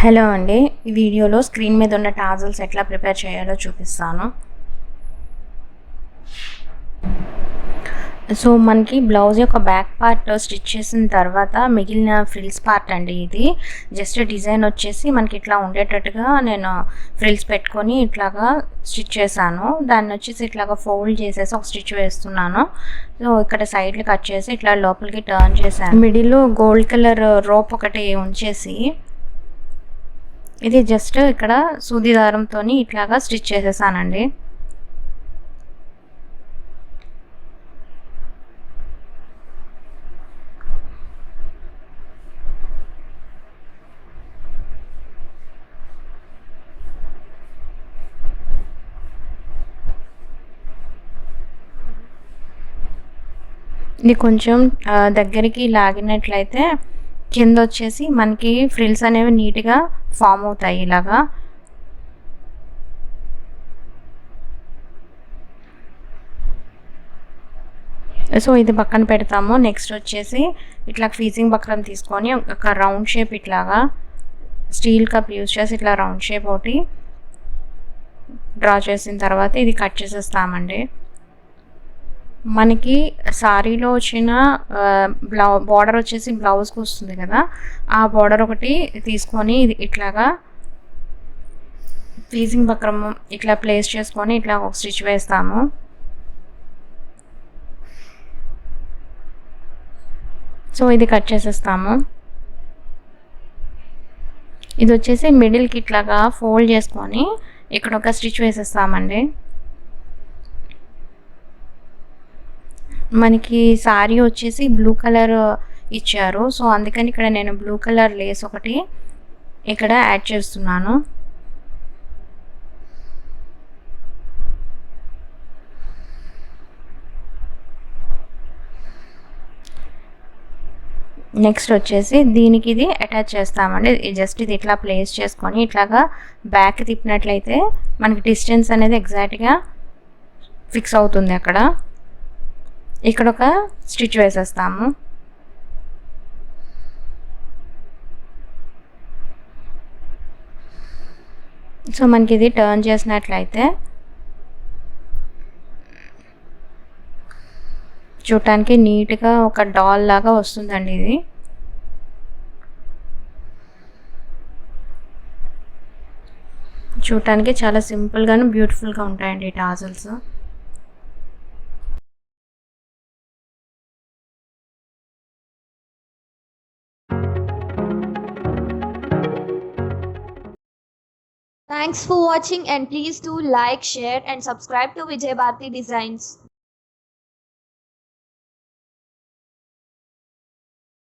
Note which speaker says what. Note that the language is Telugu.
Speaker 1: హలో అండి. ఈ వీడియోలో స్క్రీన్ మీద ఉన్న టాజల్స్ ఎట్లా ప్రిపేర్ చేయాలో చూపిస్తాను. సో మనకి బ్లౌజ్ యొక్క బ్యాక్ పార్ట్ స్టిచ్ చేసిన తర్వాత మిగిలిన ఫ్రిల్స్ పార్ట్ అండి ఇది. జస్ట్ డిజైన్ వచ్చేసి మనకి ఇట్లా ఉండేటట్టుగా నేను ఫ్రిల్స్ పెట్టుకొని ఇట్లాగా స్టిచ్ చేశాను. దాన్ని వచ్చేసి ఇట్లాగా ఫోల్డ్ చేసేసి ఒక స్టిచ్ వేస్తున్నాను. సో ఇక్కడ సైడ్లు కట్ చేసి ఇట్లా లోపలికి టర్న్ చేశాను. మిడిల్లో గోల్డ్ కలర్ రోప్ ఒకటి ఉంచేసి ఇది జస్ట్ ఇక్కడ సూది దారంతో ఇట్లాగా స్టిచ్ చేసేసానండి. ఇది కొంచెం దగ్గరికి లాగినట్లయితే కింద వచ్చేసి మనకి ఫ్రిల్స్ అనేవి నీట్గా ఫామ్ అవుతాయి ఇలాగా. సో ఇది పక్కన పెడతాము. నెక్స్ట్ వచ్చేసి ఇట్లా ఫీజింగ్ బక్రం తీసుకొని ఒక రౌండ్ షేప్ ఇట్లాగా స్టీల్ కప్ యూజ్ చేసి ఇట్లా రౌండ్ షేప్ ఒకటి డ్రా చేసిన తర్వాత ఇది కట్ చేసేస్తామండి. మనకి సారీలో వచ్చిన బార్డర్ వచ్చేసి బ్లౌజ్కి వస్తుంది కదా, ఆ బార్డర్ ఒకటి తీసుకొని ఇది ఇట్లాగా ఫీజింగ్ బక్రం ఇట్లా ప్లేస్ చేసుకొని ఇట్లా ఒక స్టిచ్ వేస్తాము. సో ఇది కట్ చేసేస్తాము. ఇది వచ్చేసి మిడిల్కి ఇట్లాగా ఫోల్డ్ చేసుకొని ఇక్కడ ఒక స్టిచ్ వేసేస్తామండి. మనకి సారీ వచ్చేసి బ్లూ కలర్ ఇచ్చారు, సో అందుకని ఇక్కడ నేను బ్లూ కలర్ లేస్ ఒకటి ఇక్కడ యాడ్ చేస్తున్నాను. నెక్స్ట్ వచ్చేసి దీనికి ఇది అటాచ్ చేస్తామండి. జస్ట్ ఇది ఇట్లా ప్లేస్ చేసుకొని ఇట్లాగా బ్యాక్ తిప్పినట్లయితే మనకి డిస్టెన్స్ అనేది ఎగ్జాక్ట్గా ఫిక్స్ అవుతుంది. ఇక్కడ ఒక స్టిచ్ వేసేస్తాము. సో మనకి ఇది టర్న్ చేసినట్లయితే చూడటానికి నీట్గా ఒక డాల్ లాగా వస్తుందండి. ఇది చూడటానికి చాలా సింపుల్గాను బ్యూటిఫుల్గా ఉంటాయండి ఈ tassels.
Speaker 2: Thanks for watching and please do like, share and subscribe to Vijaya Bharati Designs.